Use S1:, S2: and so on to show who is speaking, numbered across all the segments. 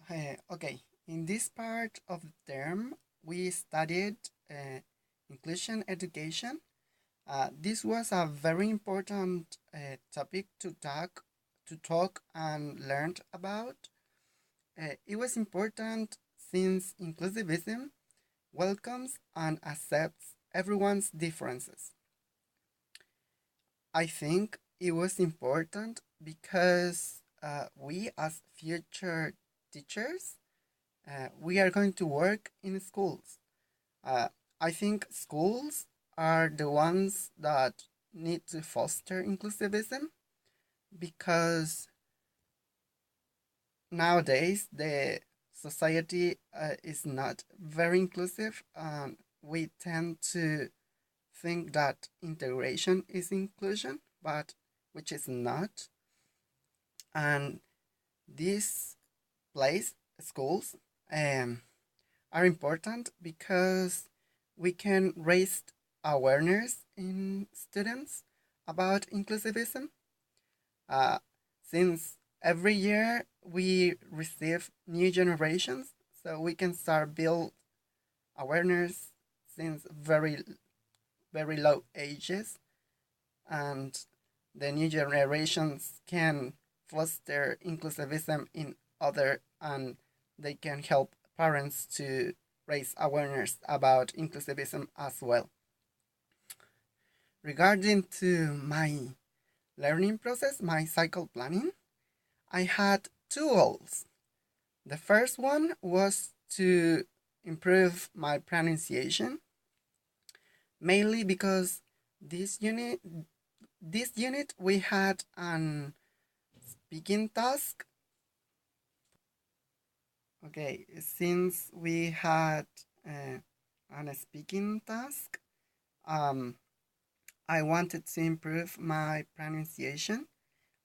S1: Okay, in this part of the term, we studied inclusion education. This was a very important topic to talk and learn about. It was important since inclusivism welcomes and accepts everyone's differences. I think it was important because we as future teachers we are going to work in schools. Uh, I think schools are the ones that need to foster inclusivism because nowadays the society is not very inclusive. We tend to think that integration is inclusion, but which is not. And these schools, um, are important because we can raise awareness in students about inclusivism. Uh, since every year we receive new generations, so we can start build awareness since very low ages, and the new generations can foster inclusivism in other, and they can help parents to raise awareness about inclusivism as well. Regarding to my learning process, my cycle planning, I had two goals. The first one was to improve my pronunciation, mainly because this unit this unit we had an speaking task. Okay, since we had uh, an speaking task, um, I wanted to improve my pronunciation,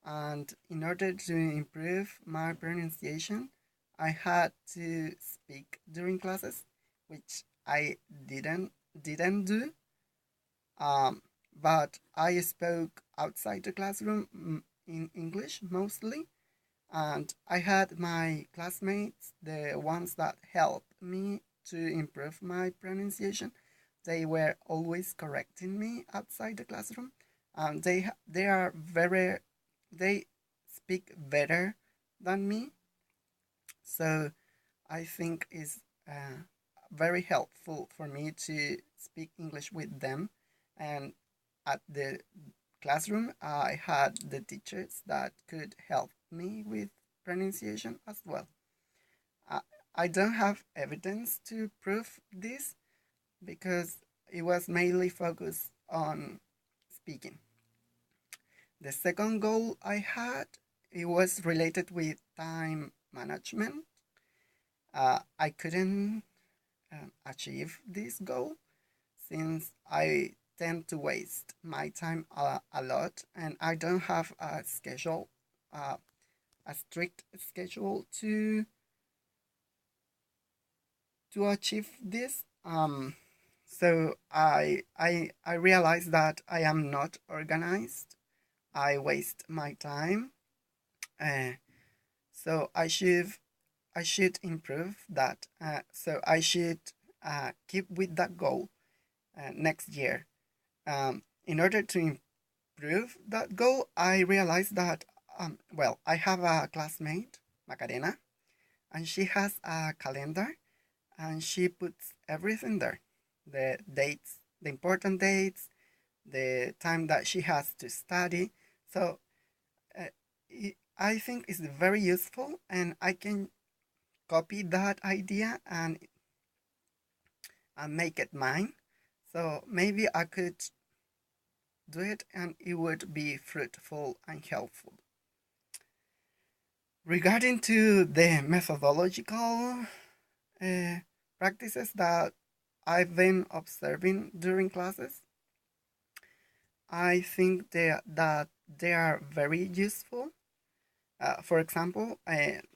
S1: and in order to improve my pronunciation, I had to speak during classes, which I didn't do. Um, but I spoke outside the classroom in English mostly, and I had my classmates, the ones that helped me to improve my pronunciation. They were always correcting me outside the classroom. They are they speak better than me, so I think it's very helpful for me to speak English with them. And at the classroom, I had the teachers that could help me with pronunciation as well. I, I don't have evidence to prove this because it was mainly focused on speaking. The second goal I had, it was related with time management. I couldn't achieve this goal since I tend to waste my time a lot, and I don't have uh, a strict schedule to achieve this. So I realize that I am not organized. I waste my time. Uh, so I should improve that. So I should keep with that goal next year. In order to improve that goal, I realized that I have a classmate, Macarena, and she has a calendar, and she puts everything there, the dates, the important dates, the time that she has to study. So uh, I think it's very useful, and I can copy that idea and make it mine. So maybe I could do it, and it would be fruitful and helpful. Regarding to the methodological uh, practices that I've been observing during classes, I think that they are very useful. For example,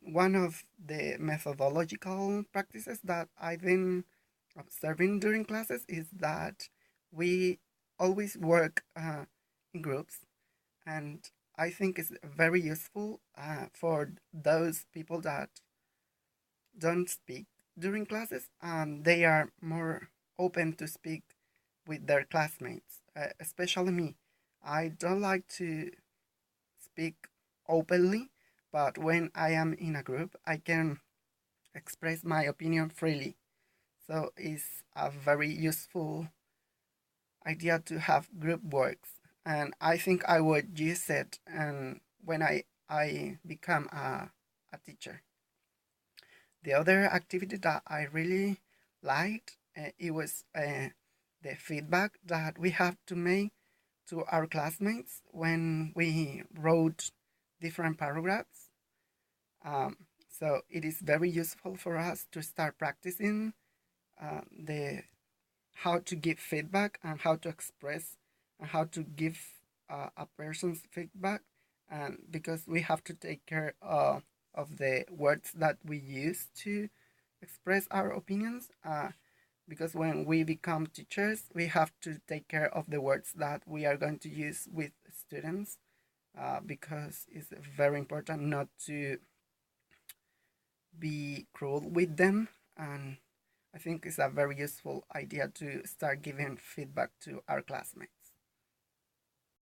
S1: one of the methodological practices that I've been observing during classes is that we always work in groups, and I think it's very useful for those people that don't speak during classes, and they are more open to speak with their classmates, especially me. I don't like to speak openly, but when I am in a group, I can express my opinion freely. So it's a very useful idea to have group works, and I think I would use it and when I become a teacher. The other activity that I really liked, it was the feedback that we have to make to our classmates when we wrote different paragraphs. So it is very useful for us to start practicing the how to give feedback and how to express and how to give a person's feedback, and because we have to take care of the words that we use to express our opinions, because when we become teachers we have to take care of the words that we are going to use with students, because it's very important not to be cruel with them, and I think it's a very useful idea to start giving feedback to our classmates.